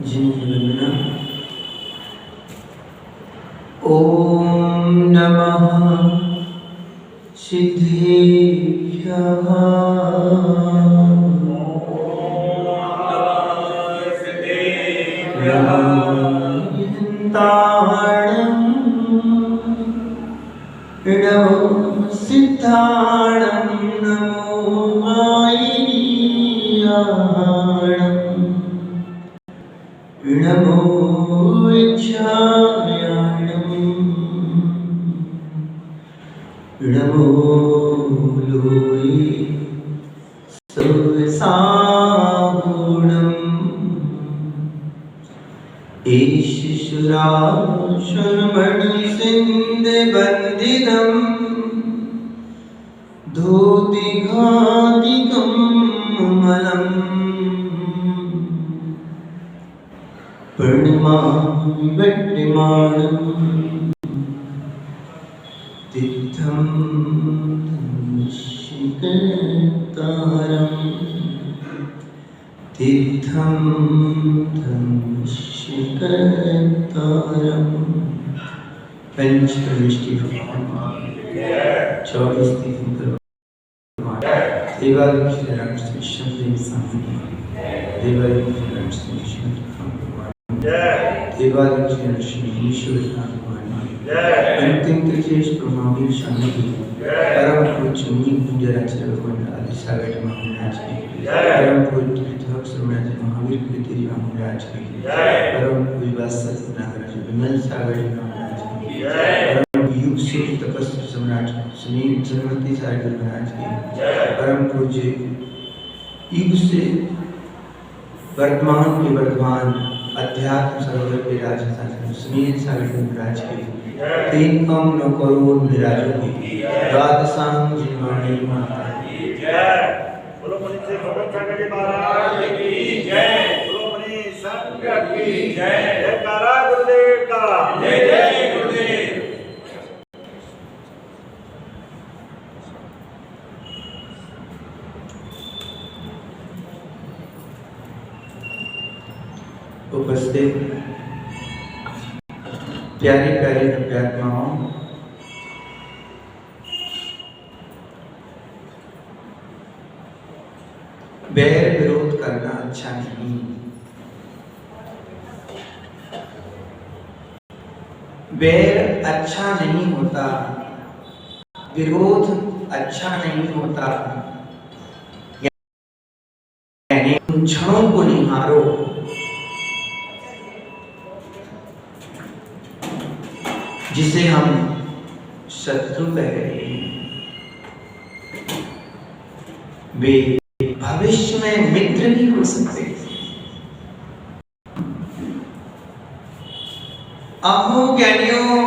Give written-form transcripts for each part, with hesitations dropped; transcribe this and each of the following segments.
जिन्वन्दना। ओम नमः सिद्धेभ्यः। नमो सिद्धाणं नमो मायियाणं नमो इच्छायाणं नमो लोये सर्वसागुणम् ईश शुराशुरमणिसिन्धुबन्धितं धोतिघातिकं मलम् प्रणमामि वट्टिमाणं तीर्थं शिखरतारम् तीर्थं शिखरतारम्। पंचप्रविष्टि भगवान 24 तीर्थंकर देवादिश्री रामकृष्ण देव स्वामी देवादिश्री रामकृष्ण देवादिश्री लक्ष्मी ईश्वर भगवान अंतिम तीर्थेश प्रमावी शांति परम पूज्य मुनि कुंजराचार्य भगवान आदि सागर महाराज की परम पूज्य तीर्थक सर्वराज महावीर कृति महाराज की परम पूज्य वासद नागराज विमल सागर महाराज की परम युग से तपस्वी सम्राट सुनील चक्रवर्ती सागर महाराज की परम पूज्य युग से वर्तमान के वर्तमान अध्यात्म सरोवर के राजा सुनील सागर महाराज की 3 कम 9 करोड़ विराजों की द्वादशांग जिन्वाणी माता की जय। बोलो मणि से भगत संघ जी महाराज की जय। बोलो मणि संघ की जय। जयकारा गुरुदेव का जय जय गुरुदेव। उपस्थित प्यारी प्यारी दिव्यात्माओं, बैर विरोध करना अच्छा नहीं। बैर अच्छा नहीं होता, विरोध अच्छा नहीं होता। यानी उन क्षणों को निहारो जिसे हम शत्रु कह रहे हैं। वे भविष्य में मित्र भी हो सकते हैं। अहो ज्ञानियों,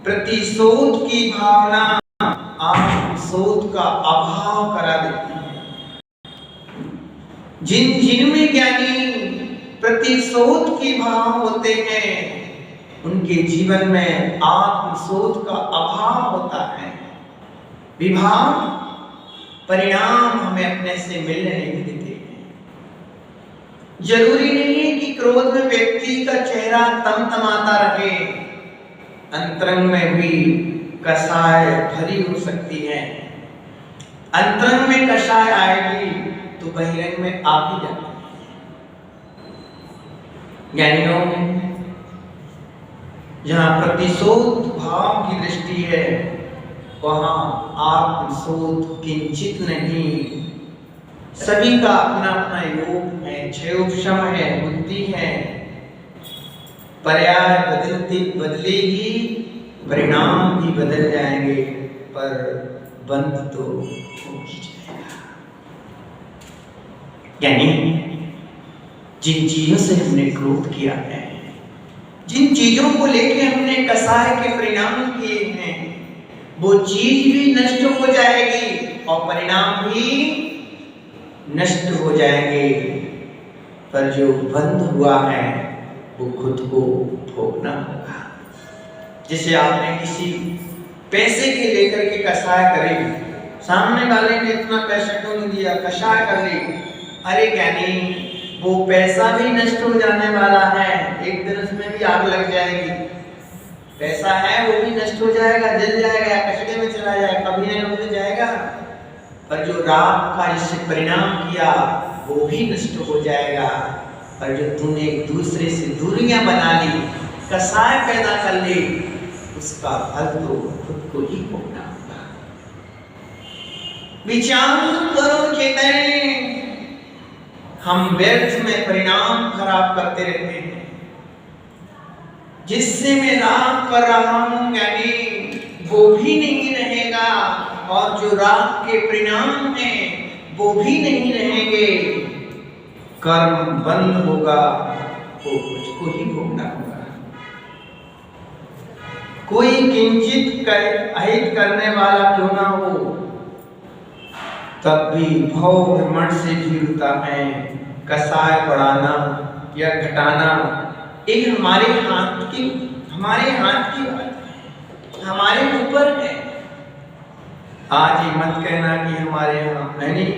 प्रतिशोध की भावना आत्मशोध का अभाव करा देती है। जिनमें ज्ञानी प्रतिशोध की भाव होते हैं उनके जीवन में आत्मशोध का अभाव होता है। विभाव परिणाम हमें अपने से मिलने नहीं देते हैं। जरूरी नहीं है कि क्रोध में व्यक्ति का चेहरा तमतमाता रहे, अंतरंग में भी कषाय भरी हो सकती है। अंतरंग में कषाय आएगी तो बहिरंग में आ भी जाती है। ज्ञानियों जहाँ प्रतिशोध भाव की दृष्टि है वहाँ आत्मशोध किंचित नहीं। सभी का अपना अपना योग है, क्षयोपशम है, बुद्धि है। पर्याय बदलेगी, परिणाम भी बदल जाएंगे, पर बंद तो हो ही जाएगा। यानी जिन चीजों से हमने क्रोध किया है, जिन चीजों को लेके हमने कसाय के परिणाम किए हैं, वो चीज भी नष्ट हो जाएगी और परिणाम भी नष्ट हो जाएंगे। पर जो बंद हुआ है वो खुद को भोगना होगा। जैसे आपने किसी पैसे के लेकर के कसाय करे, सामने वाले ने इतना पैसा क्यों नहीं दिया, कसाय कर ली। अरे ज्ञानी वो पैसा भी नष्ट हो जाने वाला है, एक दिन उसमें भी आग लग जाएगी। पैसा है वो भी नष्ट हो जाएगा, जल जाएगा, कचरे में चला जाएगा, कभी ना कभी तो जाएगा। पर जो राग का जिससे परिणाम किया वो भी नष्ट हो जाएगा। पर जो तूने एक दूसरे से दूरियां बना ली, कसाय पैदा कर ली, उसका फल तो खुद को ही भोगना होगा। विचार करो चेतन, हम व्यर्थ में परिणाम खराब करते रहते हैं। जिससे मैं राग कर रहा हूं यानी वो भी नहीं रहेगा, और जो राग के परिणाम हैं वो भी नहीं रहेंगे। कर्म बंद होगा, वो मुझको ही भोगना होगा। कोई किंचित अहित करने वाला क्यों ना हो, तब भी भव भ्रमण से जीवता है। कसाय बढ़ाना या घटाना एक हमारे हाथ की बात है, हमारे ऊपर है। आज ये मत कहना कि हमारे यहाँ है नहीं,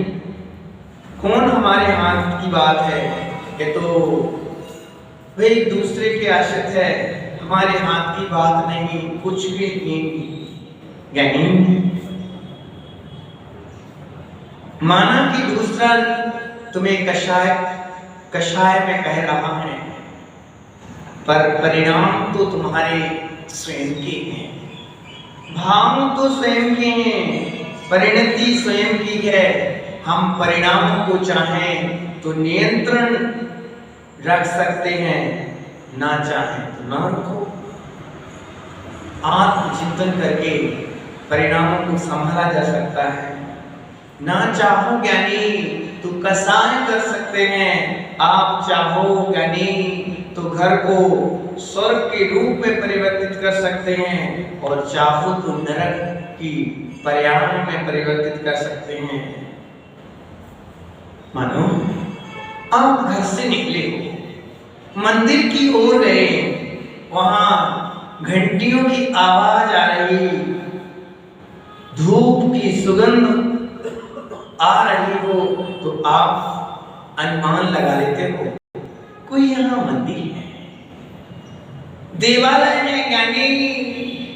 कौन हमारे हाथ की बात है, ये तो भाई दूसरे के आश्रित है, हमारे हाथ की बात नहीं, कुछ भी नहीं। माना कि दूसरा तुम्हें कषाय में कह रहा है, पर परिणाम तो तुम्हारे स्वयं के हैं, भाव तो स्वयं के हैं, परिणति स्वयं की है। हम परिणामों को चाहें तो नियंत्रण रख सकते हैं, ना चाहें तो ना रखो। आत्मचिंतन करके परिणामों को संभाला जा सकता है। ना चाहो ज्ञानी तो कसाय कर सकते हैं, आप चाहो ज्ञानी तो घर को स्वर्ग के रूप में परिवर्तित कर सकते हैं, और चाहो तो नरक की पर्यावरण में परिवर्तित कर सकते हैं। मानो आप घर से निकले हो, मंदिर की ओर गए, वहां घंटियों की आवाज आ रही, धूप की सुगंध आ रही हो, तो आप अनुमान लगा लेते हो कोई यहाँ मंदिर है, देवालय है। यानी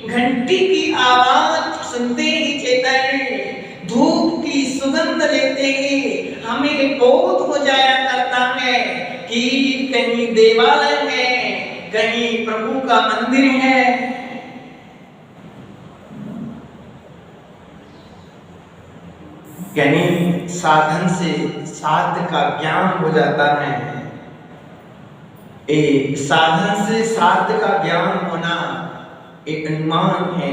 घंटी की आवाज सुनते ही चेतन, धूप की सुगंध लेते ही हमें बोध हो जाया करता है कि कहीं देवालय है, कहीं प्रभु का मंदिर है। यानी साधन से साध्य का ज्ञान हो जाता है। एक साधन से साध्य का ज्ञान होना एक अनुमान है।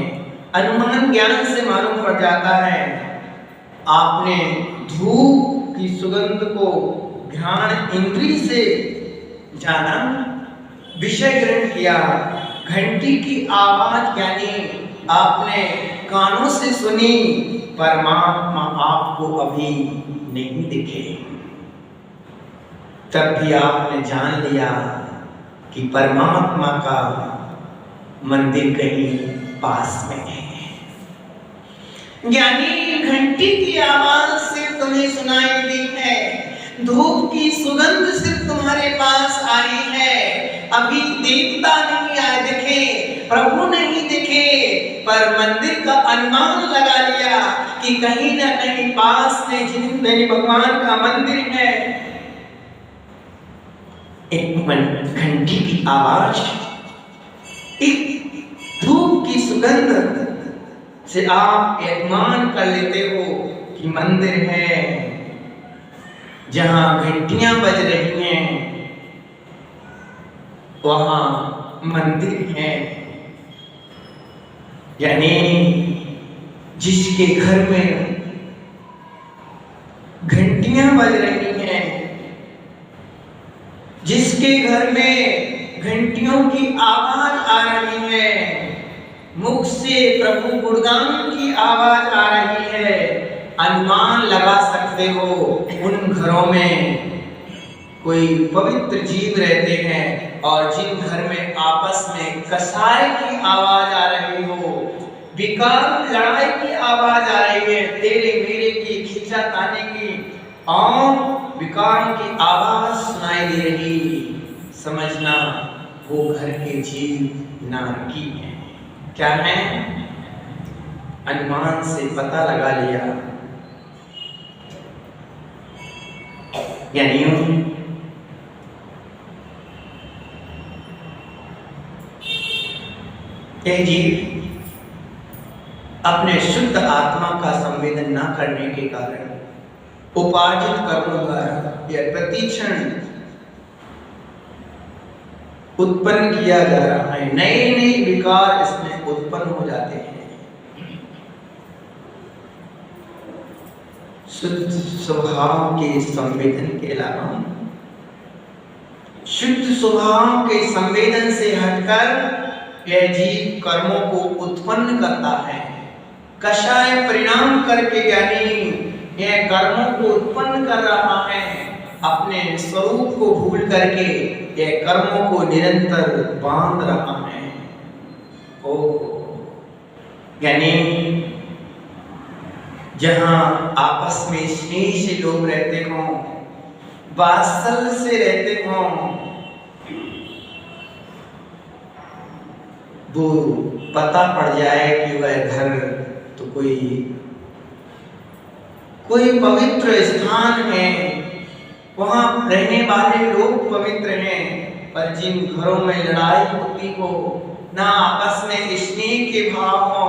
अनुमान ज्ञान से मालूम पड़ जाता है। आपने धूप की सुगंध को घ्राण इंद्रिय से जाना, विषय ग्रहण किया। घंटी की आवाज यानी आपने कानों से सुनी, परमात्मा आपको अभी नहीं दिखे, तब भी आपने जान लिया कि परमात्मा का मंदिर कहीं पास में है। ज्ञानी घंटी की आवाज से तुम्हें सुनाई दी है, धूप की सुगंध सिर्फ तुम्हारे पास आई है। अभी देवता नहीं आए दिखे, प्रभु नहीं दिखे, पर मंदिर का अनुमान लगा लिया कि कहीं ना कहीं पास में जिन भगवान का मंदिर है। एक घंटी की आवाज, एक धूप की सुगंध से आप अनुमान कर लेते हो कि मंदिर है। जहां घंटियां बज रही हैं वहां मंदिर है। यानी जिसके घर में घंटियां बज रही हैं, जिसके घर में घंटियों की आवाज आ रही है, मुख से प्रभु गुणगान की आवाज आ रही है, अनुमान लगा सकते हो उन घरों में कोई पवित्र जीव रहते हैं। और जिन घर में आपस में कसाय की आवाज आ रही हो, विकार लड़ाई की आवाज आ रही है, तेरे मेरे की खींचातानी की, और विकार की आवाज सुनाई दे रही, समझना वो घर के जीव नारकी हैं। क्या है? अनुमान से पता लगा लिया। यानी यह जीव अपने शुद्ध आत्मा का संवेदन न करने के कारण उपार्जित कर्मों द्वारा यह प्रतिक्षण उत्पन्न किया जा रहा है। नए नए विकार इसमें उत्पन्न हो जाते हैं। शुद्ध स्वभाव के संवेदन के अलावा शुद्ध स्वभाव के संवेदन से हटकर यह जीव कर्मों को उत्पन्न करता है। कषाय परिणाम करके यानी यह कर्मों को उत्पन्न कर रहा है। अपने स्वरूप को भूल करके यह कर्मों को निरंतर बांध रहा है। ओ यानी जहां आपस में स्नेह से लोग रहते हों, वात्सल्य से रहते हों, वो पता पड़ जाए कि वह घर तो कोई पवित्र स्थान है, वहां रहने वाले लोग पवित्र हैं, पर जिन घरों में लड़ाई होती हो, ना आपस में स्नेह के भाव हो,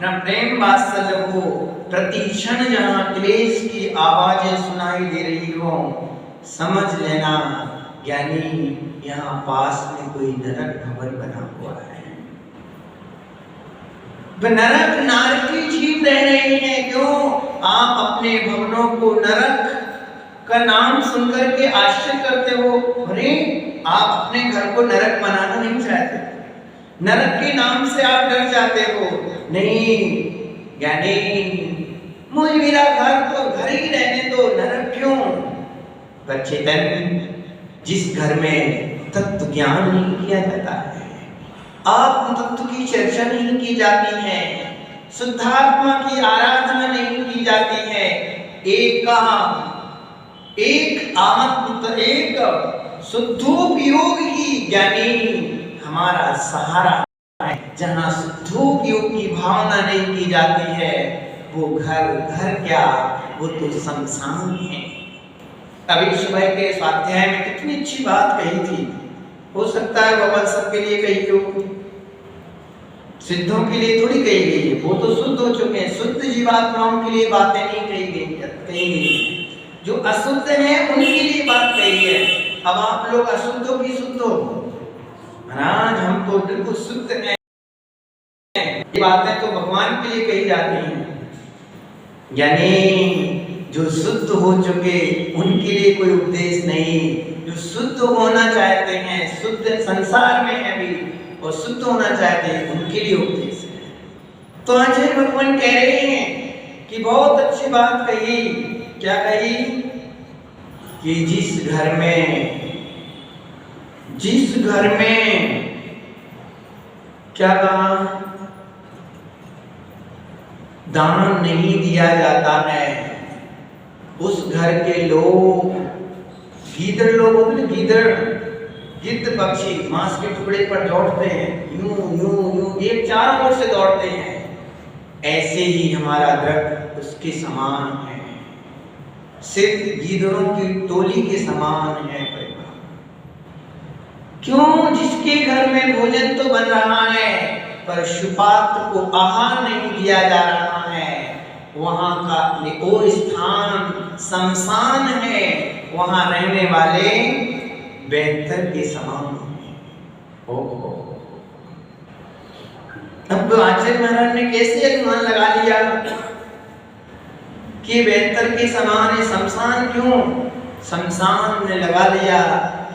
न प्रेम वात्सल्य हो, प्रति क्षण जहां क्लेश की आवाजें सुनाई दे रही हो, समझ लेना यानी यहाँ पास में कोई नरक भवन बना हुआ है। नरक नारकी जीव रह रहे हैं। क्यों? आप अपने भवनों को नरक का नाम सुनकर के आश्चर्य करते हो। अरे आप अपने घर को नरक बनाना नहीं चाहते, नरक के नाम से आप डर जाते हो। नहीं, यानी मुझे मेरा घर तो घर ही रहने दो, नरक क्यों? पर चेतन, जिस घर में तत्व ज्ञान नहीं किया जाता है, आत्म तत्व की चर्चा नहीं की जाती है, शुद्धात्मा की आराधना नहीं की जाती है, एक शुद्धोपयोग ही यानी हमारा सहारा है। जहाँ शुद्धोपयोग की भावना नहीं की जाती है, वो घर क्या, वो तो शमशान है। अभी सुबह के स्वाध्याय में कितनी अच्छी बात कही थी। हो सकता है बाबा सबके लिए कही हो, सिद्धों के लिए थोड़ी कही गई है, वो तो शुद्ध हो चुके हैं। शुद्ध जीवात्माओं के लिए बातें नहीं कही गई, जो अशुद्ध है उनके लिए बात कही है। अब आप लोग अशुद्ध हो कि शुद्ध हो? महाराज हम तो बिल्कुल शुद्ध हैं। ये बातें तो भगवान के लिए कही जाती हैं, यानी जो शुद्ध हो चुके उनके लिए कोई उपदेश नहीं। जो शुद्ध होना चाहते हैं, शुद्ध संसार में है भी और शुद्ध होना चाहते हैं, उनके लिए उपदेश है। तो आचार्य भगवान कह रहे हैं कि बहुत अच्छी बात कही। क्या कही? कि जिस घर में क्या कहा, दान नहीं दिया जाता है, उस घर के लोग, गीदड़ लोग होते हैं, गिद्ध पक्षी मांस के टुकड़े पर दौड़ते हैं, यूं यूं यूं एक चारों ओर से दौड़ते हैं, ऐसे ही हमारा दृढ़ उसके समान है, सिर्फ गीदड़ों की टोली के समान है। क्यों? जिसके घर में भोजन तो बन रहा है, पर सुपात्र को आहार नहीं दिया जा रहा है, वहां का वो स्थान शमशान है, वहां रहने वाले बेहतर के समान है। अब आचार्य महाराज ने कैसे अनुमान लगा लिया कि बेहतर के समान है? शमशान क्यों? शमशान ने लगा लिया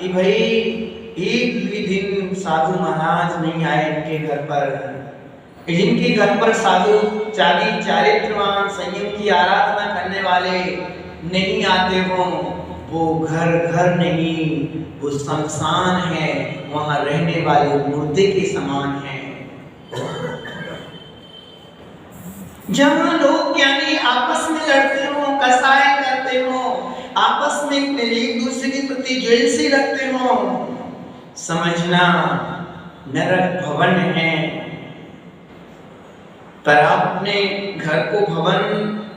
कि भाई एक भी दिन साधु महाराज नहीं आए इनके घर पर, जिनके घर पर साधु चारित्रवान संयम की आराधना करने वाले नहीं आते हों, वो घर नहीं, वो शमशान है, वहां रहने वाले मुर्दे के समान है। जहां लोग यानी आपस में लड़ते हो, कसाई करते हो, आपस में एक दूसरे के प्रति जेलसी रखते हो, समझना नरक भवन है। पर आप अपने घर को भवन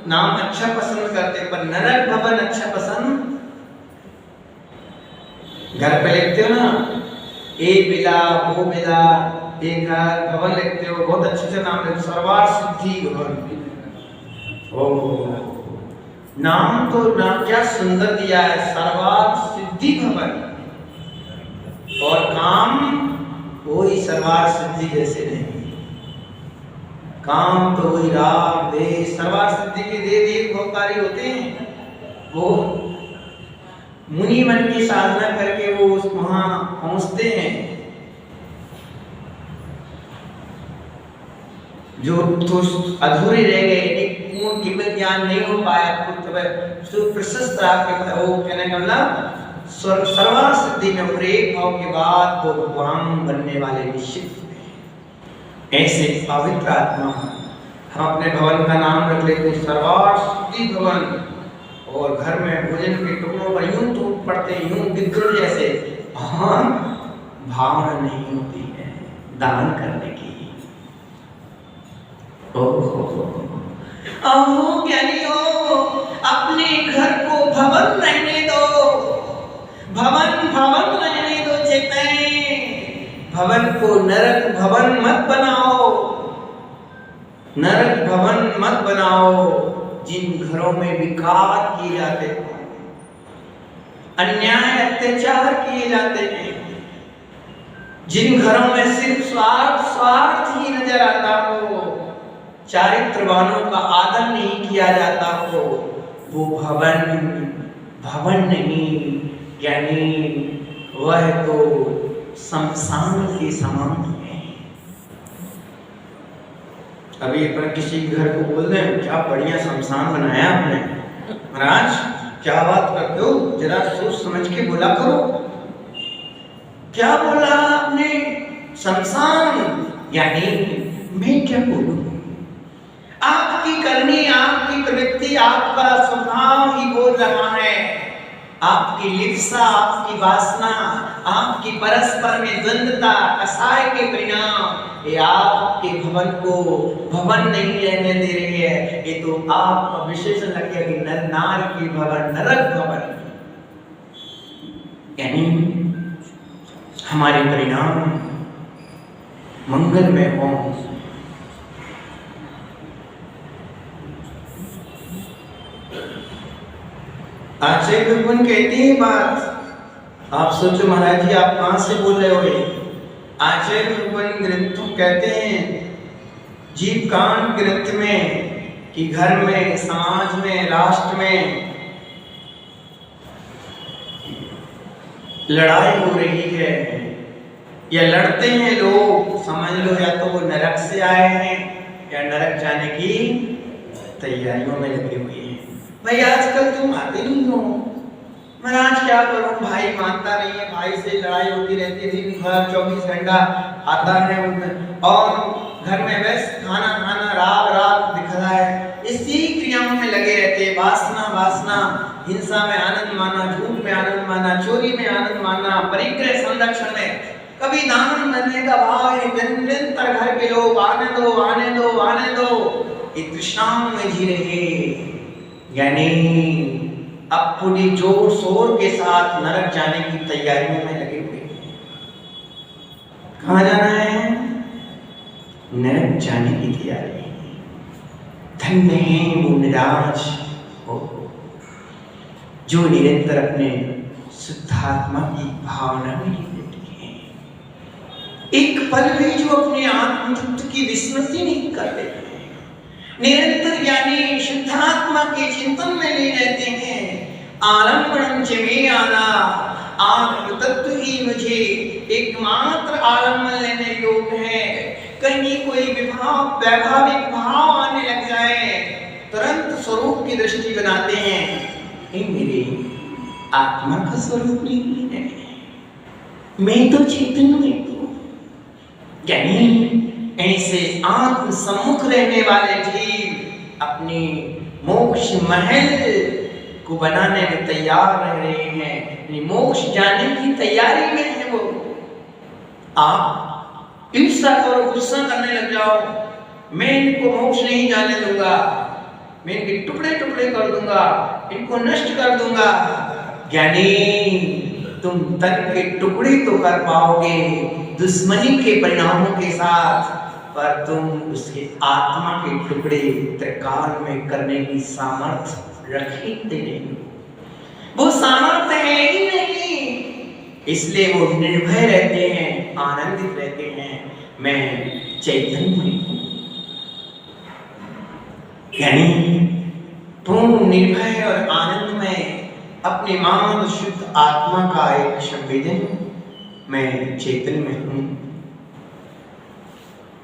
नाम अच्छा पसंद करते, पर नरक भवन अच्छा पसंद। घर पे लिखते हो ना, ए बिला वो बिला, एक घर भवन लिखते हो, बहुत अच्छे से नाम लिखते, सर्वार सिद्धि भवन। ओ नाम तो नाम क्या सुंदर दिया है, सर्वार सिद्धि भवन। और काम कोई सर्वार सिद्धि जैसे नहीं। काम तो वही राग देश, सर्वार सिद्धि के देव भोगकारी होते हैं। वो मुनि मन की साधना करके वो वहां पहुंचते हैं। जो तो अधूरे रह गए, एक पूर्ण केवल ज्ञान नहीं हो पाया, तो प्रशस्त आपके वो कहने का मतलब सर्वार सिद्धि में और एक भाव के बाद वो भगवान बनने वाले निश्चित हुए। ऐसे पवित्र आत्मा हम अपने भवन का नाम रख लेते हैं सर्वार सिद्धि भवन, और घर में भोजन के टुकड़ों पर यूं टूट पड़ते हैं, यूं गिद्ध जैसे। भावना नहीं होती है दान करने की। अहो ज्ञानी हो, अपने घर को भवन रहने दो, भवन भवन रहने दो चेतने, भवन को नरक भवन मत बनाओ, नरक भवन मत बनाओ। जिन घरों में विकार किए जाते हैं, अन्याय अत्याचार किए जाते हैं, जिन घरों में सिर्फ स्वार्थ ही नजर आता हो, चारित्रवानों का आदर नहीं किया जाता हो, वो भवन नहीं, यानी वह तो शमशान के समान है। अभी अपन किसी घर को बोल दें क्या बढ़िया शमशान बनाया आपने, महाराज क्या बात करते हो, जरा सोच समझ के बोला करो। क्या बोला आपने, शमशान, यानी मैं क्या बोलूं, आपकी करनी, आपकी प्रवृत्ति, आपका स्वभाव ही बोल रहा है। आपकी लिप्सा, आपकी वासना, आपकी परस्पर में द्वंद्वता, कसाय के परिणाम ये आपके भवन को भवन नहीं रहने दे रही है। ये तो आपका विशेषण लग गया कि नर की भवन, नरक भवन, यानी हमारे परिणाम मंगलमय हों। आचार्य भगवान कहते हैं बात, आप सोचो महाराज जी आप कहां से बोल रहे हो। आचार्य भगवान ग्रंथों कहते हैं, जीव कांड ग्रंथ में, कि घर में, समाज में, राष्ट्र में लड़ाई हो रही है या लड़ते हैं लोग, समझ लो या तो वो नरक से आए हैं या नरक जाने की तैयारियों में लगे हुए हैं। भाई आजकल तुम आते नहीं हो, महाराज क्या करूं, भाई मानता नहीं है, भाई से लड़ाई होती रहती है, दिन भर 24 घंटा आता है और घर में बस खाना खाना राग दिख रहा है, इसी क्रियाओं में लगे रहते हैं। वासना, हिंसा में आनंद माना, झूठ में आनंद माना, चोरी में आनंद माना, परिग्रह संरक्षण में कभी दामन बनने का भाव है। निरंतर घर के लोग आने दो, एक तृष्णाओं में जी रहे, यानी अब पूरी जोर शोर के साथ नरक जाने की तैयारियों में लगे हुए हैं। कहाँ जाना है, नरक जाने की तैयारी। धन्य है वो निराश हो जो निरंतर अपने शुद्धात्मा की भावना में रहती है। एक पल भी जो अपने आत्मतत्व की विस्मृति नहीं करते, निरंतर यानी शुद्धात्मा के चिंतन में ले रहते हैं। आलम्बनम च मे आना, आत्म तत्व ही मुझे एकमात्र आलम्बन लेने योग्य है। कहीं कोई वैभाविक भाव आने लग जाए, तुरंत स्वरूप की दृष्टि बनाते हैं, ये मेरे आत्मा का स्वरूप नहीं है, मैं तो चैतन्य हूं। यानी ऐसे आत्म सम्मुख रहने वाले जीव अपने मोक्ष महल को बनाने में तैयार रह रहे हैं, मोक्ष जाने की तैयारी में है वो। आप ईर्ष्या करो, गुस्सा करने लग जाओ, मैं इनको मोक्ष नहीं जाने दूंगा, मैं इनके टुकड़े टुकड़े कर दूंगा, इनको नष्ट कर दूंगा। ज्ञानी, तुम तन के टुकड़े तो कर पाओगे दुश्मनी के परिणामों के साथ, पर तुम उसके आत्मा के टुकड़े त्रिकाल में करने की सामर्थ्य रखते नहीं, वो सामर्थ्य है ही नहीं। इसलिए वो निर्भय रहते हैं, आनंदित रहते हैं, मैं चैतन्य हूं। यानी तुम निर्भय और आनंद में अपने मान शुद्ध आत्मा का एक संवेदन, मैं चेतन में हूं।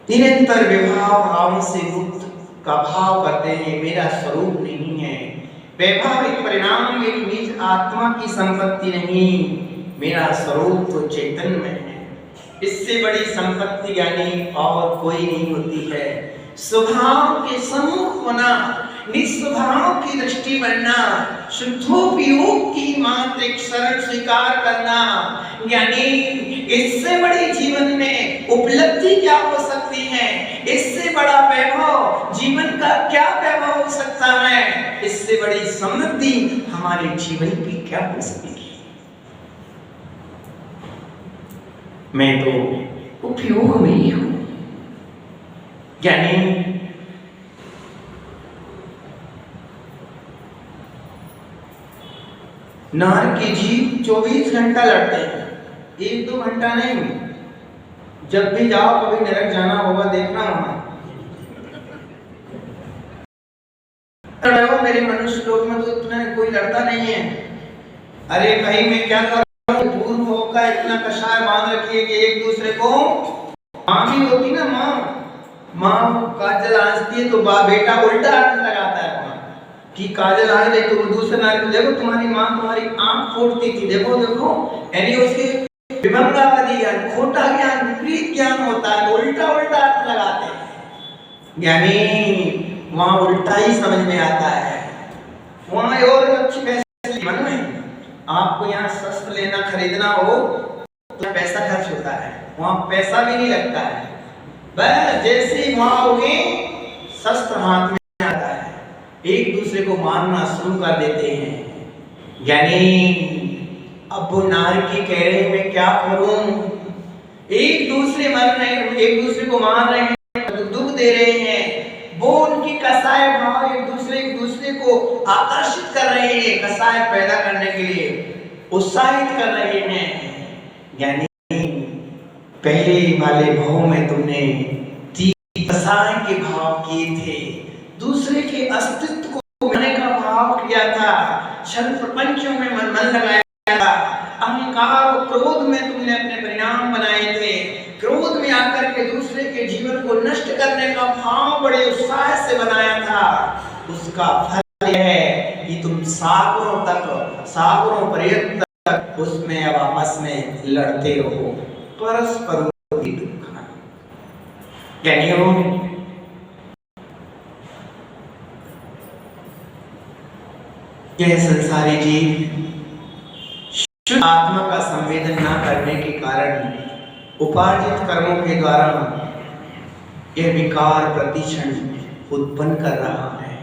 निरंतर विभाव भाव से मुक्त का भाव करते हैं, मेरा स्वरूप नहीं है। वैभाविक परिणाम मेरी निज आत्मा की संपत्ति नहीं, मेरा स्वरूप तो चैतन्य में है। इससे बड़ी संपत्ति ज्ञानी और कोई नहीं होती है। स्वभाव के सम्मुख होना, निस्वभाव की दृष्टि बनना, शुद्धोपयोग की मात्र एक सरल स्वीकार करना, यानी इससे बड़ी जीवन में उपलब्धि क्या हो सकती है? इससे बड़ा वैभव जीवन का क्या वैभव हो सकता है? इससे बड़ी समृद्धि हमारे जीवन की क्या हो सकती है? मैं तो उपयोग में ही हूं। यानी नार के जीव 24 घंटा लड़ते हैं, 1-2 घंटा नहीं। जब भी जाओ, कभी नरक जाना होगा, देखना वहां मेरे मनुष्य लोक में तो इतना कोई लड़ता नहीं है। अरे भाई, मैं क्या कर रहा हूँ, पूर्व होगा इतना कषाय बांध रखिए कि एक दूसरे को, माँ भी होती ना, माँ काजल आंचती है तो बेटा उल्टा हाथ लगाता है कि काजल आ रही, तो दूसरे नारी को देखो, तुम्हारी माँ तुम्हारी आंख फोड़ती थी, देखो देखो। यानी उसके विभंगावादी ज्ञान, खोटा ज्ञान, विपरीत ज्ञान होता है, उल्टा उल्टा अर्थ लगाते हैं। यानी वहां उल्टा ही समझ में आता है। वहां और अच्छी पैसे मन में, आपको यहाँ शस्त्र लेना खरीदना हो तो पैसा खर्च होता है, वहां पैसा भी नहीं लगता है। बस जैसे ही वहां होगे, शस्त्र हाथ में आता है, एक दूसरे को मारना शुरू कर देते हैं। यानी अब वो नारकी कह रहे हैं, मैं क्या करूं, एक दूसरे मर रहे हैं, एक दूसरे को मार रहे हैं, दुख दे रहे हैं। वो उनकी कसाय भाव एक दूसरे को आकर्षित कर रहे हैं, कसाय पैदा करने के लिए उत्साहित कर रहे हैं। यानी पहले वाले भाव में तुमने कसाय के भाव किए थे, दूसरे के अस्तित्व को मानने का भाव किया था, छल प्रपंचों में मन लगाया था, अहंकार और क्रोध में तुमने अपने परिणाम बनाए थे। क्रोध में आकर के दूसरे के जीवन को नष्ट करने का भाव बड़े उत्साह से बनाया था। उसका फल यह है कि तुम सागरों पर्यंत तक उसमें अब आपस में लड़ते रहो, परस्पर यह संसारी जीव शुद्ध आत्मा का संवेदन न करने के कारण उपार्जित कर्मों के द्वारा यह विकार प्रतिक्षण उत्पन्न कर रहा है।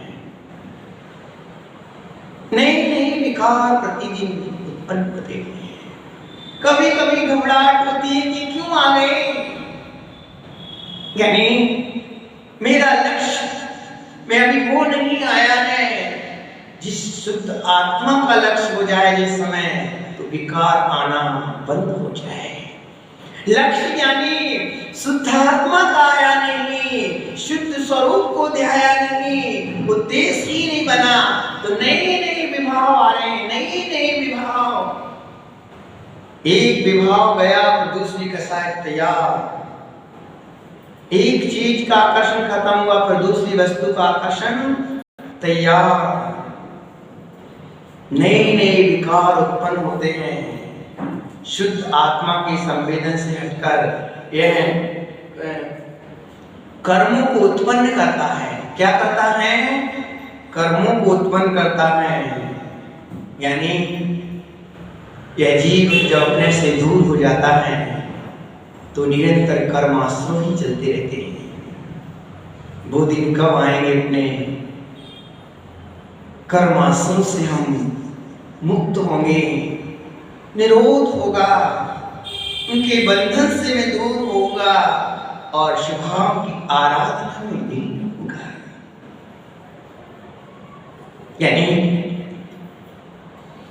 नए विकार प्रतिदिन उत्पन्न होते हैं। कभी कभी घबराहट होती है कि क्यों आ गए, यानी मेरा लक्ष्य में अभी वो नहीं आया है। जिस शुद्ध आत्मा का लक्ष्य हो जाए जिस समय, तो विकार आना बंद हो जाए। लक्ष्य यानी शुद्ध आत्मा का आया नहीं, शुद्ध स्वरूप को ध्याया नहीं, उद्देश्य ही नहीं बना, तो नए विभाव आ रहे हैं, नए विभाव। एक विभाव गया तो दूसरी का शायद तैयार। एक चीज का आकर्षण खत्म हुआ फिर दूसरी वस्तु का आकर्षण तैयार। नए विकार उत्पन्न होते हैं। शुद्ध आत्मा की संवेदन से हटकर यह कर्मों को उत्पन्न करता है। क्या करता है? कर्मों को उत्पन्न करता है। यानी यह जीव जब अपने से दूर हो जाता है तो निरंतर कर्माश्रम ही चलते रहते हैं। वो दिन कब आएंगे अपने कर्माश्रम से हम मुक्त होंगे, निरोध होगा, उनके बंधन से मैं दूर होगा और शिवाम की आराधना में लीन होगा। यानी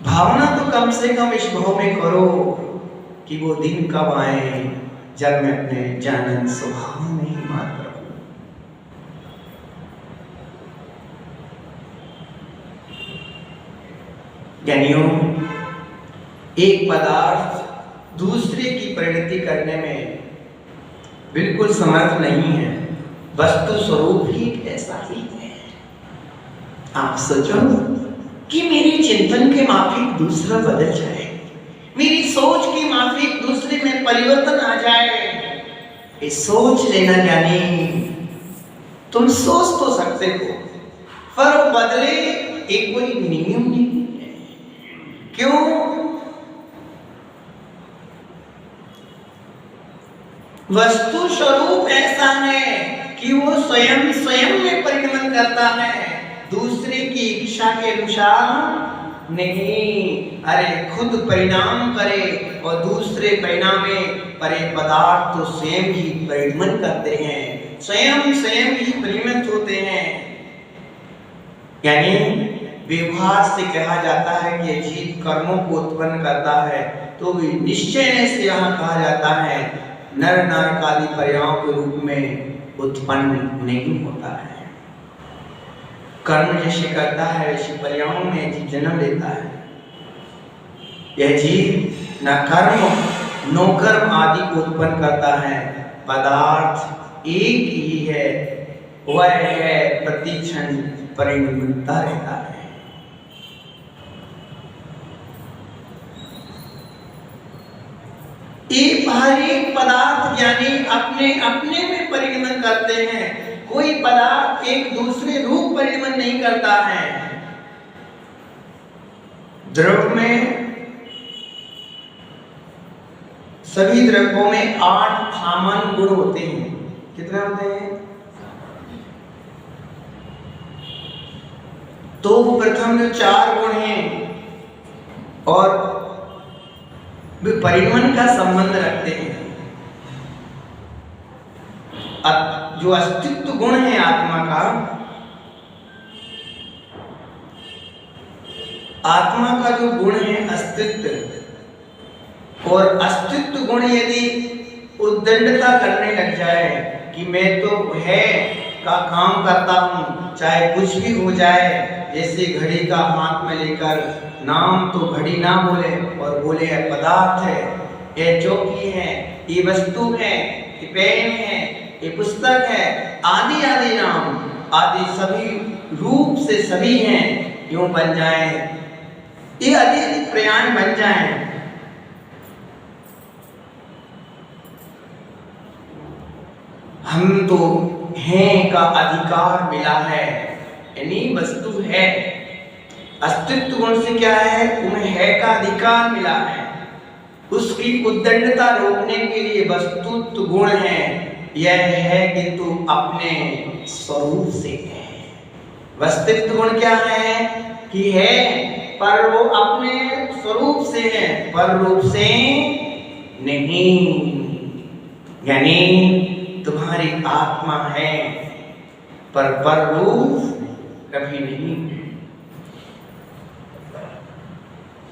भावना तो कम से कम इस भाव में करो कि वो दिन कब आए जब मैं अपने जानन स्वभाव में ही मात्र हूं। ज्ञानियों, एक पदार्थ दूसरे की परिणति करने में बिल्कुल समर्थ नहीं है, वस्तु स्वरूप ही ऐसा ही है। आप सोचो कि मेरे चिंतन के माफिक दूसरा बदल जाए, मेरी सोच की माफिक दूसरे में परिवर्तन आ जाए, ये सोच लेना ज्ञानी। तुम सोच तो सकते हो पर वो बदले एक कोई नियम नहीं है। क्यों? वस्तु स्वरूप ऐसा है कि वो स्वयं स्वयं में परिणमन करता है, दूसरे की इच्छा के अनुसार नहीं। अरे खुद परिणाम करे और दूसरे परिणामे परे पदार्थ तो स्वयं ही परिणमन करते हैं, स्वयं स्वयं ही परिणमित होते हैं। यानी व्यवहार से कहा जाता है कि जीव कर्मों को उत्पन्न करता है, तो भी निश्चय से यहाँ कहा जाता है नर नारक आदि पर्यायों के रूप में उत्पन्न नहीं होता है। कर्म जैसे करता है वैसे पर्यायों में जीव जन्म लेता है। यह जीव न कर्म नो कर्म आदि को उत्पन्न करता है, पदार्थ एक ही है, वह है प्रतिक्षण परिणमता रहता है। हर एक पदार्थ यानी अपने अपने में परिणमन करते हैं, कोई पदार्थ एक दूसरे रूप परिणमन नहीं करता है। द्रव्य में सभी द्रव्यों में 8 सामान्य गुण होते हैं। कितने होते हैं? तो प्रथम जो 4 गुण हैं और वे परिणमन का संबंध रखते हैं। जो अस्तित्व गुण है आत्मा का, आत्मा का जो गुण है अस्तित्व, और अस्तित्व गुण यदि उद्दंडता करने लग जाए कि मैं तो है का काम करता हूँ चाहे कुछ भी हो जाए, जैसे घड़ी का हाथ में लेकर नाम तो घड़ी ना बोले और बोले है पदार्थ है, ये चौकी है, ये वस्तु है, ये पेन है, ये पुस्तक है, आदि आदि नाम आदि सभी रूप से सभी हैं, यूं बन जाए, ये अधिक प्रयाण बन जाए। हम तो हैं का अधिकार मिला है, यानी वस्तु है। अस्तित्व गुण से क्या है? उन्हें है का अधिकार मिला है। उसकी उद्दंडता रोकने के लिए वस्तुत्व गुण है, यह है किंतु अपने स्वरूप से है। वस्तुत्व गुण क्या है? कि है पर वो अपने स्वरूप से है, पर रूप से नहीं। यानी तुम्हारी आत्मा है पर रूप कभी नहीं।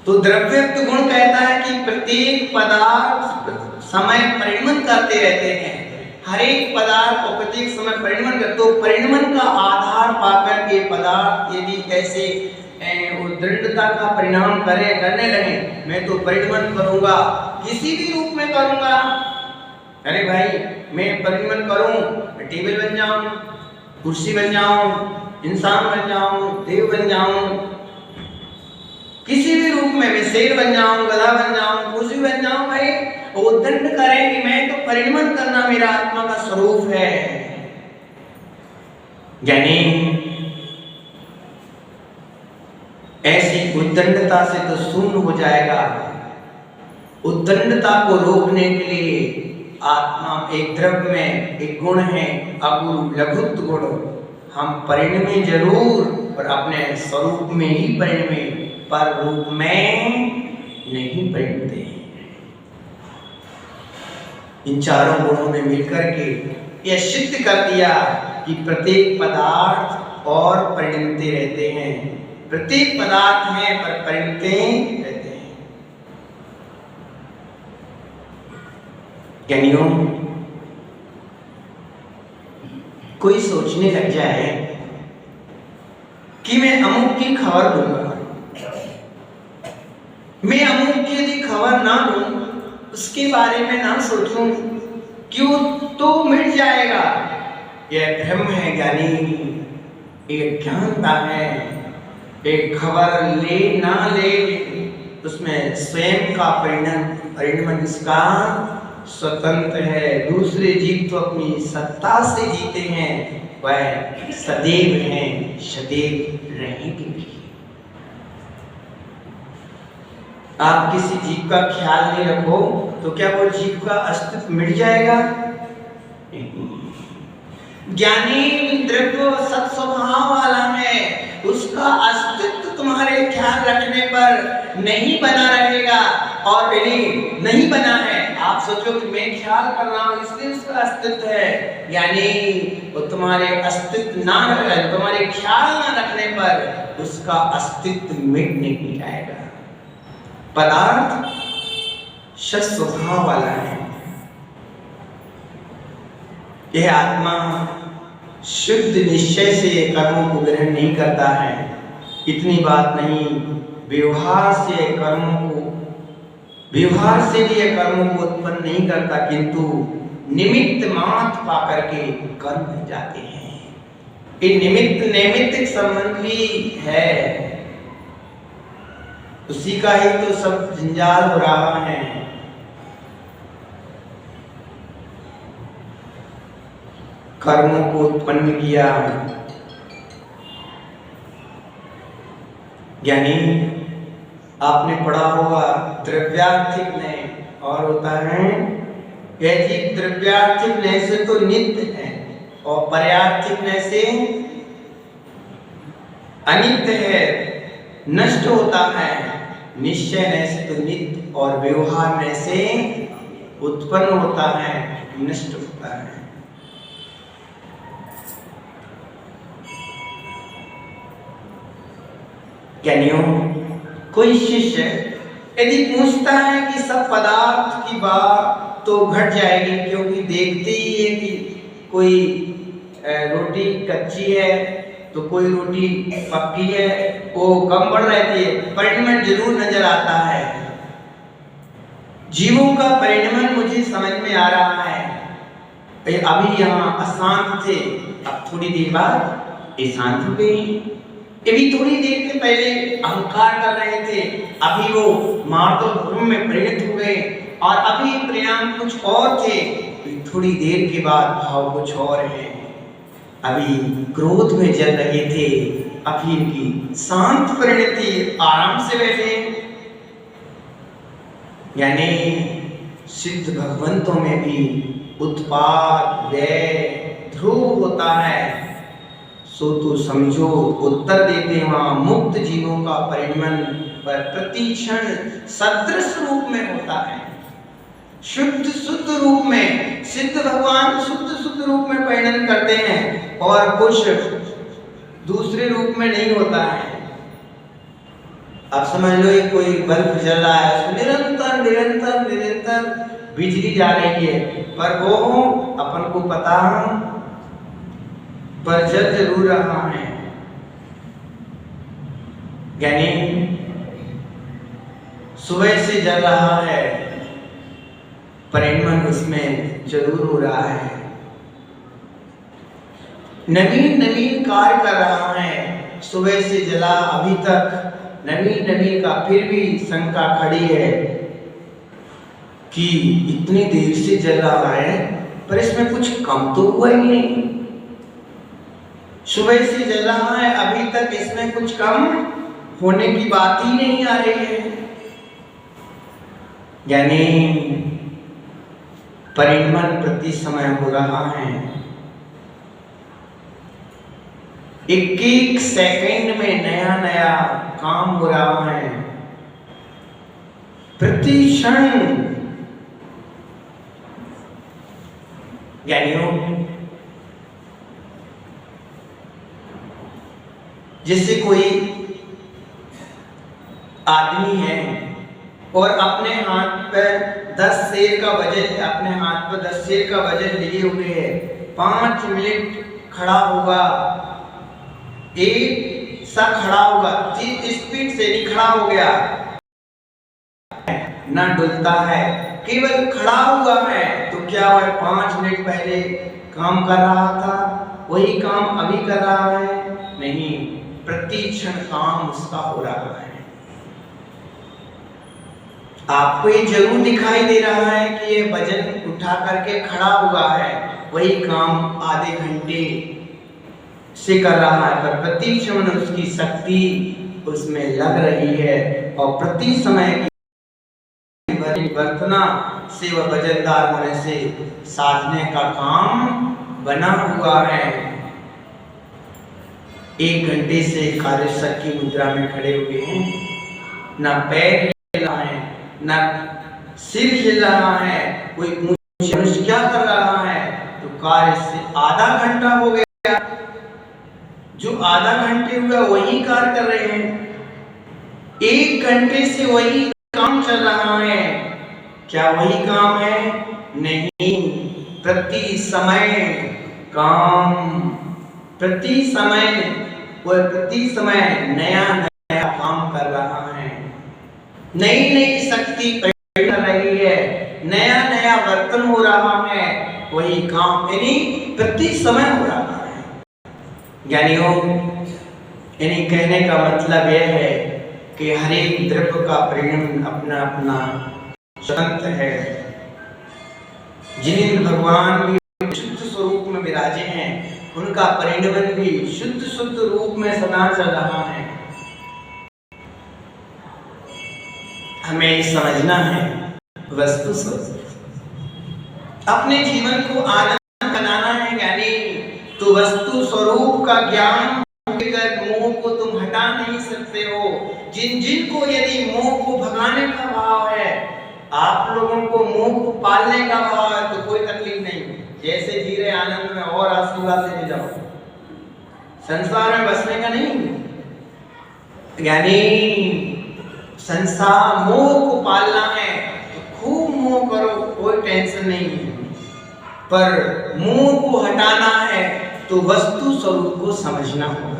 तो द्रव्यत्व गुण कहता है कि प्रत्येक पदार्थ समय परिणमन करते रहते हैं, हर एक पदार्थ को प्रत्येक समय परिणमन कर, तो परिणमन का आधार पाकर के पदार्थ यदि ऐसे दृढ़ता का परिणाम करने लगे, मैं तो परिणमन करूंगा, किसी भी रूप में करूंगा। अरे भाई मैं परिणमन करूं, टेबल बन जाऊं, कुर्सी बन जाऊं, इंसान बन जाऊं, देव बन जाऊं, किसी भी रूप में मैं शेर बन जाऊं, गधा बन जाऊं, कुछ भी बन जाऊं, भाई वो दंड करें कि मैं तो परिणमन करना मेरा आत्मा का स्वरूप है। यानी ऐसी उद्दंडता से तो शून्य हो जाएगा। उद्दंडता को रोकने के लिए आत्मा एक द्रव्य में एक गुण है अगुरु लघुत्व गुण। हम परिणमे जरूर पर अपने स्वरूप में ही परिणमे, पर रूप में नहीं परिणते। इन चारों गुणों ने मिलकर के यह सिद्ध कर दिया कि प्रत्येक पदार्थ और परिणमते रहते हैं। प्रत्येक पदार्थ में पर परिणमते रहते हैं। ज्ञानियों, कोई सोचने लग जाए कि मैं अमुक की खबर दूंगा, मैं अमुक की यदि खबर ना दूं, उसके बारे में ना सोचूं, क्यों तो मिट जाएगा। यह भ्रम है ज्ञानी, एक ज्ञानता है। एक खबर ले ना ले, उसमें स्वयं का परिणमन इसका स्वतंत्र है। दूसरे जीव तो अपनी सत्ता से जीते हैं, वह सदैव हैं, सदैव रहेंगे भी। आप किसी जीव का ख्याल नहीं रखो तो क्या वो जीव का अस्तित्व मिट जाएगा? ज्ञानी द्रव्य सत स्वभाव वाला है, उसका अस्तित्व तुम्हारे ख्याल रखने पर नहीं बना रहेगा। और यदि नहीं बना है, आप सोचो कि मैं ख्याल कर रहा हूं इसलिए उसका अस्तित्व है, यानी वो तुम्हारे अस्तित्व ना रहे, तुम्हारे ख्याल ना रखने पर उसका अस्तित्व मिट नहीं जाएगा। पदार्थ सत स्वभाव वाला है। यह आत्मा शुद्ध निश्चय से कर्मों को ग्रहण नहीं करता है। इतनी बात नहीं, व्यवहार से भी यह कर्मों को उत्पन्न नहीं करता, किंतु निमित्त मात्र पा करके कर्म बन जाते हैं। ये निमित्त नैमित्तिक संबंध भी है, उसी का ही तो सब जंजाल हो रहा है। कर्मों को उत्पन्न किया। यानी आपने पढ़ा होगा द्रव्यार्थिक न्याय, और होता है यदि द्रव्यार्थिक न्याय से तो नित्य है और पर्यार्थिक न्याय से अनित्य है, नष्ट होता है। निश्चय न्याय से तो नित्य और व्यवहार न्याय से उत्पन्न होता है, नष्ट होता है। ज्ञानियों, कोई शिष्य यदि पूछता है कि सब पदार्थ की बात तो घट जाएगी, क्योंकि देखते ही है कि कोई रोटी कच्ची है तो कोई रोटी पक्की है, वो कम बढ़ रहती है, परिणमन जरूर नजर आता है। जीवों का परिणमन मुझे समझ में आ रहा है। अभी यहाँ अशांत थे, अब थोड़ी देर बाद ये शांत हो गए। ये भी थोड़ी देर के पहले अहंकार कर रहे थे, अभी वो मार्दव धर्म में परिणत हो गए, और अभी परिणाम कुछ और थे, थोड़ी देर के बाद भाव कुछ और है। अभी क्रोध में जल रहे थे, अभी इनकी शांत परिणति, आराम से बैठे। यानी सिद्ध भगवंतों में भी उत्पाद व्यय ध्रुव होता है, सो तो समझो उत्तर देते वहां मुक्त जीवों का परिणमन पर प्रति क्षण सदृश रूप में होता है, शुद्ध रूप में। सिद्ध भगवान शुद्ध रूप में परिणमन करते हैं, और कुछ दूसरे रूप में नहीं होता है। अब समझ लो ये कोई बल्ब जल रहा है, उसमें निरंतर बिजली जा रही है, पर वो अपन को पता पर जल जरूर रहा है। यानी सुबह से जल रहा है, परिणमन उसमें जरूर हो रहा है। नवीन कार्य कर रहा है, सुबह से जला अभी तक नवीन का, फिर भी शंका खड़ी है कि इतनी देर से जल रहा है पर इसमें कुछ कम तो हुआ ही नहीं। सुबह से जल रहा है, अभी तक इसमें कुछ कम होने की बात ही नहीं आ रही है। यानी परिणमन प्रति समय हो रहा है। एक एक सेकंड में नया नया काम हो रहा है। प्रति क्षण ज्ञानियों, जैसे कोई आदमी है और अपने हाथ पर 10 शेर का वजन, अपने हाथ पर 10 शेर का वजन लिए हुए है, 5 मिनट खड़ा होगा, एक सा खड़ा होगा, स्पीड से नहीं खड़ा हो गया, ना डुलता है, केवल खड़ा हुआ है, तो क्या वह 5 मिनट पहले काम कर रहा था वही काम अभी कर रहा है? नहीं, प्रति क्षण काम उसका हो रहा है। आपको ये जरूर दिखाई दे रहा है कि ये वजन उठा करके खड़ा हुआ है, वही काम आधे घंटे से कर रहा है, पर प्रति क्षण उसकी शक्ति उसमें लग रही है और प्रति समय की वर्तना से वह वजनदार होने से साधने का काम बना हुआ है। 1 घंटे से कार्यशक की मुद्रा में खड़े हुए हैं, ना पैर हिल रहा है, ना सिर हिल रहा है, कोई मनुष्य क्या कर रहा है? तो कार्य से आधा घंटा हो गया, जो आधा घंटे हुआ वही कार्य कर रहे हैं, 1 घंटे से वही काम चल रहा है। क्या वही काम है? नहीं, प्रति समय काम, प्रति समय वह प्रति समय नया नया काम कर रहा है, नई नई शक्ति पैदा कर रही है, नया नया वर्तन हो रहा है, वही काम यानी प्रति समय हो रहा है। ज्ञानियों, यानी कहने का मतलब यह है कि हर एक द्रव्य का परिणाम अपना अपना स्वतंत्र है। जिन भगवान भी शुद्ध स्वरूप में विराजे हैं, उनका परिणमन भी शुद्ध शुद्ध रूप में सदा चल रहा है। हमें समझना है वस्तु स्वरूप, अपने जीवन को आनंद बनाना है। यानी तो वस्तु स्वरूप का ज्ञान मोह को तुम हटा नहीं सकते हो। जिन जिन को यदि मोह को भगाने का भाव है, आप लोगों को मोह को पालने का भाव है, तो कोई तकलीफ नहीं, जैसे जी रहे आनंद में और आशीर्वाद लेने जाओ, संसार में बसने का नहीं। यानी संसार मोह को पालना है तो खूब मोह करो, कोई टेंशन नहीं है, पर मोह को हटाना है तो वस्तु स्वरूप को समझना होगा।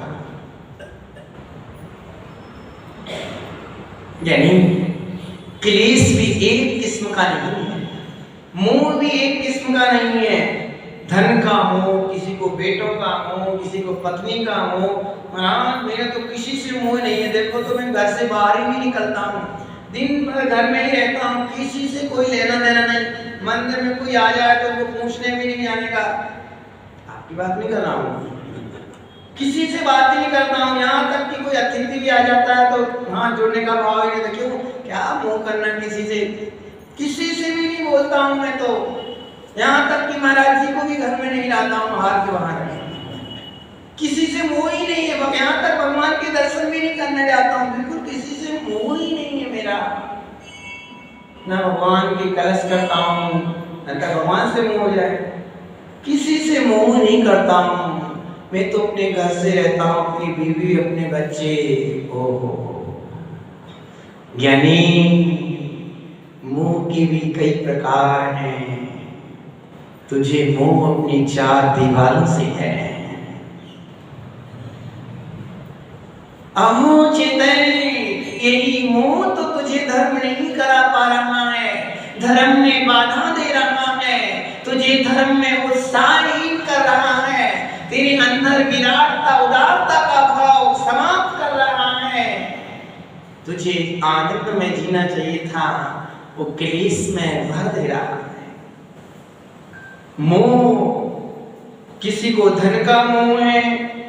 यानी क्लेश भी एक किस्म का नहीं है, मोह भी एक किस्म का नहीं है। धन का मोह, किसी को बेटों का मोह, किसी को पत्नी का मोह। महाराज मेरा तो किसी से मोह नहीं है, देखो तो मैं घर से बाहर ही नहीं निकलता हूँ, दिन भर घर में ही रहता हूँ, किसी से कोई लेना देना नहीं। मंदिर में कोई आ जाए तो वो पूछने भी नहीं आने का, आपकी बात नहीं कर रहा हूँ, किसी से बात ही नहीं करता हूँ। यहाँ तक कि कोई अतिथि भी आ जाता है तो हाथ जोड़ने का भाव ही नहीं, देखियो क्या मोह करना किसी से भी नहीं बोलता हूँ मैं तो। यहाँ तक कि महाराज जी को भी घर में नहीं लाता हूँ, बाहर के बाहर, किसी से मोह ही नहीं है। यहाँ तक भगवान के दर्शन भी नहीं करने जाता हूँ, बिल्कुल किसी से मोह ही नहीं है मेरा। ना भगवान की कलश करता हूँ, न तो भगवान से मोह हो जाए, किसी से मोह नहीं करता हूँ। मैं तो अपने घर से रहता हूँ, अपनी बीवी, अपने बच्चे। ओहो, ज्ञानी मोह के भी कई प्रकार हैं। तुझे मोह अपनी 4 दीवारों से है। अहो चेतन, यही मोह तो तुझे धर्म नहीं करा पा रहा है, धर्म में बाधा दे रहा है, तुझे धर्म में उत्साहहीन कर रहा है, तेरे अंदर विराटता उदारता का भाव समाप्त कर रहा है। तुझे आनंद में जीना चाहिए था, वो क्लेश में भर दे रहा है। मोह, किसी को धन का मोह है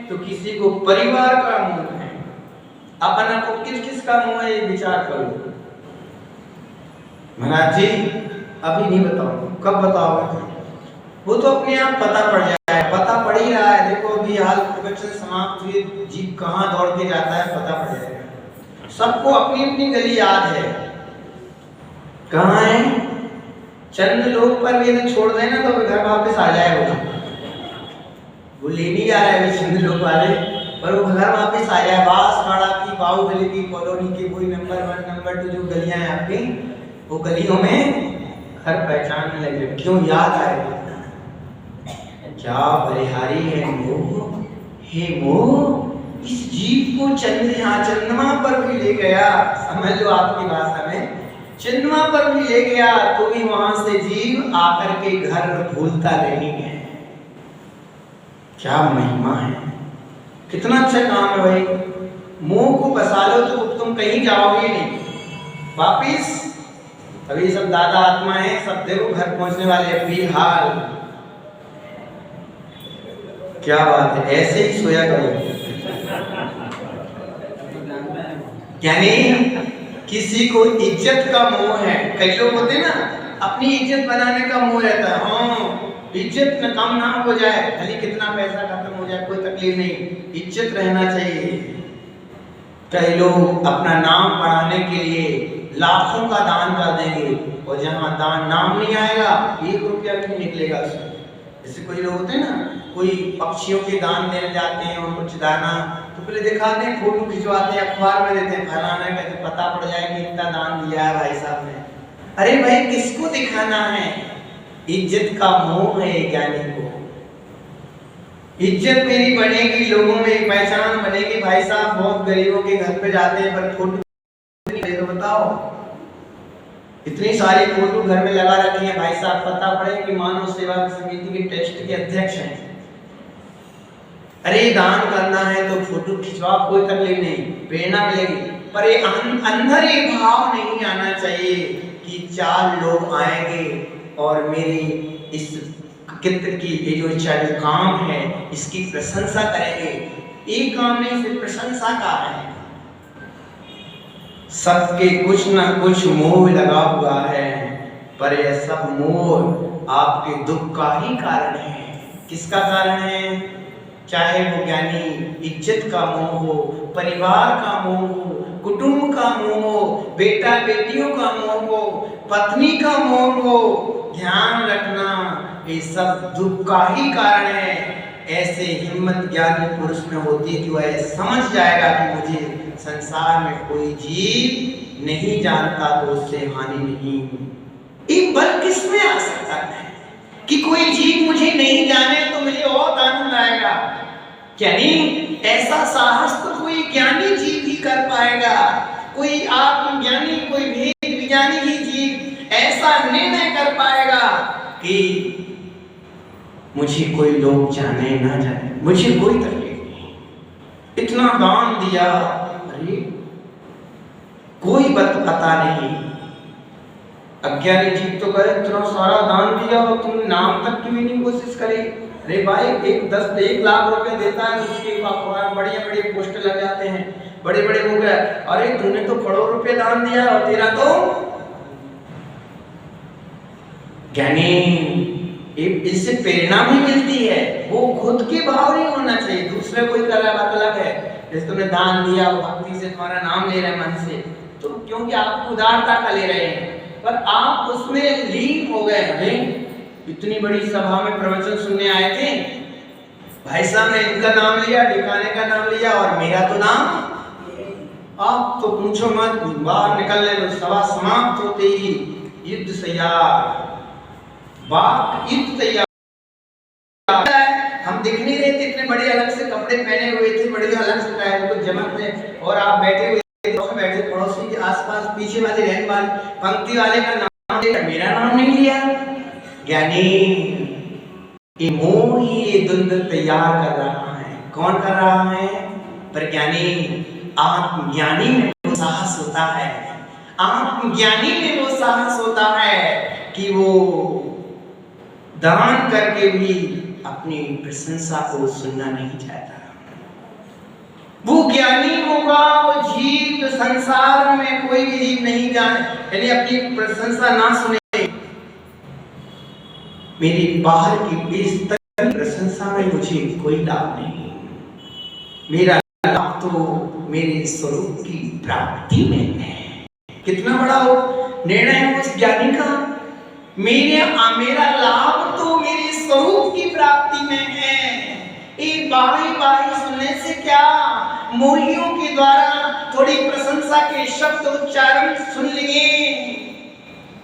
तो किसी को परिवार का मोह है, अपन आपको किस किस का मोह है, विचार करो। महाराज जी अभी नहीं बताओ, कब बताओगे? वो तो अपने आप पता पड़ जाए, पता पड़ ही रहा है। देखो अभी हाल प्रवचन समाप्त हुए, जीव कहाँ दौड़ के जाता है पता पड़ जाएगा। सबको अपनी अपनी गली याद है। कहाँ है? चंद्र लोक पर भी यदि छोड़ देना तो घर वापस आ जाएगा। वो ले नहीं जा रहा है अभी चंद्र लोक वाले, पर वो घर वापस आ जाए। बांसवाड़ा की, बाहुबली की कॉलोनी की कोई नंबर 1 नंबर 2 जो गलियां हैं आपकी, वो गलियों में घर पहचानने लगे। क्यों? याद आएगा। क्या बलिहारी है मोह, हे मोह, इस जीव को चंद्रमा पर भी ले गया। समझ लो आपकी भाषा में, चंद्रमा पर भी ले गया तो भी वहां से जीव आकर के घर भूलता नहीं है। क्या महिमा है, कितना अच्छा काम है भाई। मोह को बसा लो तो तुम कहीं जाओगे नहीं वापिस। अभी सब दादा आत्मा है, सब देखो घर पहुंचने वाले अभी हाल। क्या बात है, ऐसे ही सोया करो। यानी किसी को इज्जत का मोह है। कई लोग होते ना अपनी इज्जत बनाने का मोह रहता है। हाँ, इज्जत न कम ना हो जाए, भले कितना पैसा खत्म हो जाए कोई तकलीफ नहीं, इज्जत रहना चाहिए। कई लोग अपना नाम बढ़ाने के लिए लाखों का दान कर देंगे और जहां दान नाम नहीं आएगा 1 रुपया भी नहीं निकलेगा उसमें। जैसे कोई लोग होते हैं ना, कोई पक्षियों के दान देने जाते हैं और कुछ दाना तो पहले दिखाते हैं, फोटो खिंचवाते हैं, अखबार में देते हैं, फलाना कहते पता पड़ जाए कि इतना दान दिया है भाई साहब ने। अरे भाई किसको दिखाना है? इज्जत का मोह है ज्ञानी को। इज्जत मेरी बनेगी, लोगों में पहचान बनेगी। भाई साहब बहुत गरीबों के घर पे जाते हैं पर फोटो नहीं तो बताओ, इतनी सारी फोटो घर में लगा रखी है। भाई साहब पता पड़े कि मानव सेवा समिति के ट्रस्ट के अध्यक्ष हैं। अरे दान करना है तो फोटो खिंचवा, कोई तकलीफ नहीं, प्रेरणा मिलेगी। पर ये अंदर ये भाव नहीं आना चाहिए कि 4 लोग आएंगे और मेरी इस चित्र की ये जो चाहे काम है इसकी प्रशंसा करेंगे। एक काम नहीं, सिर्फ प्रशंसा का है। सबके कुछ ना कुछ मोह लगा हुआ है, पर यह सब मोह आपके दुख का ही कारण है। किसका कारण है? चाहे वो ज्ञानी इज्जत का मोह हो, परिवार का मोह हो, कुटुंब का मोह हो, बेटा बेटियों का मोह हो, पत्नी का मोह हो, ध्यान रखना ये सब दुख का ही कारण है। ऐसे हिम्मत ज्ञानी पुरुष में होती है कि वह समझ जाएगा कि मुझे संसार में कोई जीव नहीं जानता तो उससे हानि नहीं। एक बल किसमें आ सकता है कि कोई जीव मुझे नहीं जाने तो मुझे और आनंद आएगा? यानी ऐसा साहस तो कोई ज्ञानी जीव ही कर पाएगा। कोई आत्मज्ञानी, कोई भेद विज्ञानी ही जीव ऐसा निर्णय कर पाएगा कि मुझे कोई लोग जाने ना जाने, मुझे कोई तकलीफ नहीं। इतना दान दिया, अरे कोई पता नहीं। अज्ञानी जीव तो कहे इतना सारा दान दिया और तुम नाम तक की भी नहीं कोशिश करे। अरे भाई 1 लाख रुपए देता है, उसके बढ़िया बढ़िया पोस्टर लग जाते हैं, बड़े बड़े हो गए। अरे तूने तो करोड़ रुपए दान दिया और तेरा तो ज्ञानी इससे प्रेरणा भी मिलती है। वो खुद के भाव नहीं होना चाहिए, दूसरे कोई कर रहा बात अलग है। जैसे तुमने दान दिया, भक्ति से तुम्हारा नाम ले रहे हैं मन से, तो क्योंकि आप उदारता का ले रहे हैं, पर आप उसमें लीन हो गए। हैं इतनी बड़ी सभा में प्रवचन सुनने आए थे, भाई साहब ने इनका नाम लिया, ठिकाने का नाम लिया और मेरा तो नाम, आप तो पूछो मत, बाहर निकलने में सभा समाप्त होते ही युद्ध तैयार, बात युद्ध तैयार। हम दिख नहीं रहे थे, इतने बड़े अलग से कपड़े पहने हुए थे, बड़े अलग से टायर को जमक में, और आप बैठे हुए बैठे पड़ोसी के आसपास, पीछे वाले रहने वाले पंक्ति वाले का नाम लिया, मेरा नाम नहीं लिया। ज्ञानी ये मोह ही ये द्वंद्व तैयार कर रहा है। कौन कर रहा है? पर ज्ञानी, आत्मज्ञानी में वो साहस होता है, आत्मज्ञानी में वो साहस होता है कि वो दान करके भी अपनी प्रशंसा को सुनना नहीं चाहता। वो ज्ञानी होगा वो जीव संसार में कोई भी जीव नहीं जाने यानी अपनी प्रशंसा ना सुने। मेरी बाहर की इस प्रशंसा में मुझे कोई लाभ नहीं, मेरा लाभ तो मेरे स्वरूप की प्राप्ति में है। कितना बड़ा हो निर्णय है उस ज्ञानी का, मेरा लाभ तो मेरे स्वरूप की प्राप्ति में है। एक बाही सुनने से क्या, मोहियों के द्वारा थोड़ी प्रशंसा के शब्द उच्चारण सुन लिए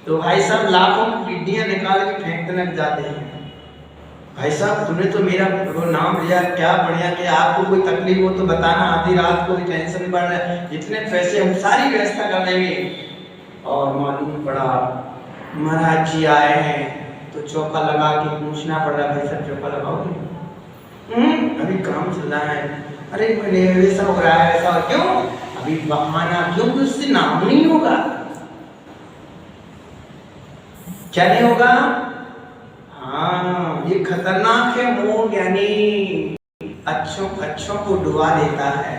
तो भाई साहब लाखों टिड्डियां निकाल के फेंकने लग जाते हैं। भाई साहब तूने तो मेरा नाम लिया, क्या बढ़िया कि आपको कोई तकलीफ हो तो बताना, आधी रात को टेंशन नहीं बढ़ रहा है, जितने पैसे हम सारी व्यवस्था कर देंगे। और मालूम पड़ा महाराज जी आए हैं तो चौका लगा के पूछना पड़ रहा, भाई साहब चौका लगाओगे? अभी काम चल रहा है। अरे मैंने ऐसा हो रहा है, ऐसा क्यों? अभी बहाना, क्योंकि उससे नाम नहीं होगा। क्या नहीं होगा? हाँ, ये खतरनाक है मोह, यानी अच्छों को डुबा देता है।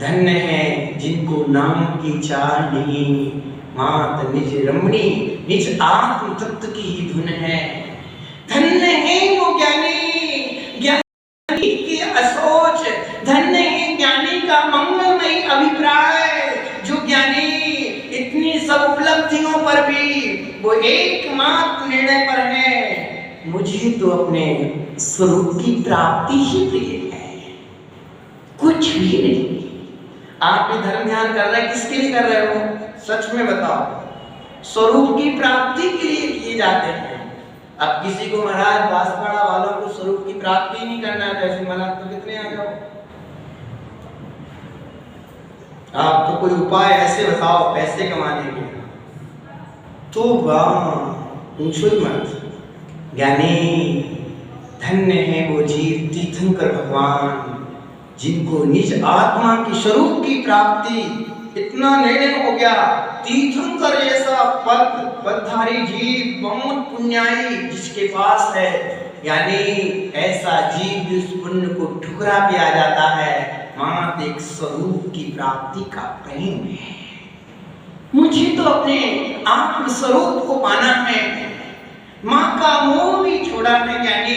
धन्य है जिनको नाम की चाह नहीं, मात निज रमणी निज आत्म तत्व की ही धुन है। धन्य है वो ज्ञानी, ज्ञानी की असोच, धन्य है ज्ञानी का मंगलमय अभिप्राय, जो ज्ञानी इतनी सब उपलब्धियों पर भी वो एकमात्र निर्णय पर है, मुझे तो अपने स्वरूप की प्राप्ति ही प्रिय है, कुछ भी नहीं। आप भी धर्म ध्यान कर रहे हैं, किसके लिए कर रहे हो? सच में बताओ। स्वरूप की प्राप्ति के लिए किए जाते हैं। अब किसी को महाराज बांसवाड़ा वालों को स्वरूप की प्राप्ति नहीं करना है, जैसे महाराज तो कितने आ जाओ, आप तो कोई उपाय ऐसे बताओ पैसे कमाने के, तो पूछो ही मत। ज्ञानी धन्य है वो जीव तीर्थंकर भगवान, जिनको निज आत्मा की स्वरूप की प्राप्ति इतना निर्णय हो गया। तीर्थंकर जैसा पदधारी जीव बहुत पुण्याई जिसके पास है, यानी ऐसा जीव जिस पुण्य को ठुकरा के आ जाता है, मात्र एक स्वरूप की प्राप्ति का प्रेम है। मुझे तो अपने आत्म स्वरूप को पाना है, माँ का मोह भी छोड़ा है। यानी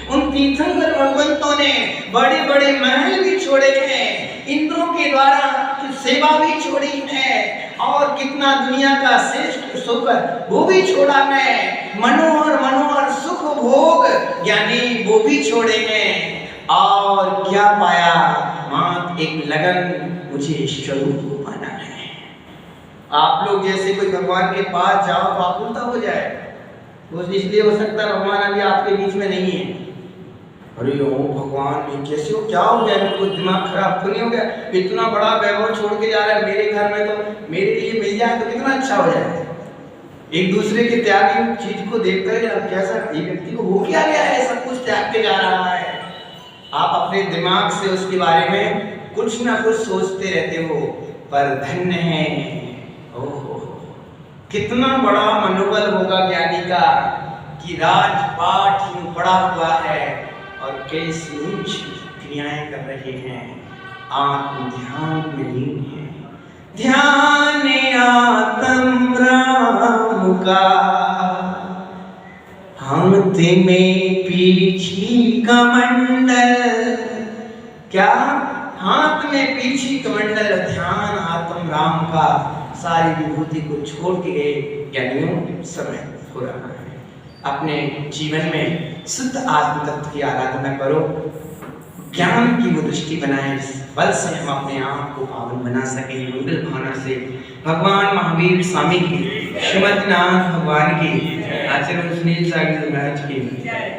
उन तीर्थंकर भगवंतों ने बड़े बड़े महल भी छोड़े हैं, इंद्रों के द्वारा सेवा भी छोड़ी है, और कितना दुनिया का श्रेष्ठ सुख वो भी छोड़ा है, मनोहर सुख भोग यानी वो भी छोड़े हैं। और क्या पाया? मात्र एक लगन, मुझे स्वरूप को पाना है। आप लोग जैसे कोई भगवान के पास जाओ तो आकुलता हो जाए, वो इसलिए हो सकता है भगवान अभी आपके बीच में नहीं है। अरे ओ भगवान कैसे हो, क्या हो गया, इनको दिमाग खराब तो नहीं हो गया? इतना बड़ा वैभव छोड़ के जा रहा है मेरे घर में, तो मेरे लिए मिल जाए तो कितना अच्छा हो जाए। एक दूसरे के त्यागी चीज को देखकर कैसा ये व्यक्ति को हो क्या गया है, सब कुछ त्याग के जा रहा है। आप अपने दिमाग से उसके बारे में कुछ ना कुछ सोचते रहते हो, पर धन्य है। ओहो कितना बड़ा मनोबल होगा ज्ञानी का कि राजपाट यूं पड़ा हुआ है और कैसी ऊंच क्रियाएं कर रहे हैं, आत्म ध्यान में लीन है। ध्यान आत्म राम का हाथ में पीछी कमंडल, क्या हाथ में पीछी कमंडल, ध्यान आत्म राम का, सारी विभूति को छोड़ के ज्ञानियों समय हो रहा है। अपने जीवन में शुद्ध आत्म तत्व की आराधना करो, ज्ञान की वो दृष्टि बनाए, इस बल से हम अपने आप को पावन बना सके। मंगल भावना से भगवान महावीर स्वामी की, श्रीमद्नाथ भगवान की, आचार्य सुनील सागर महाराज की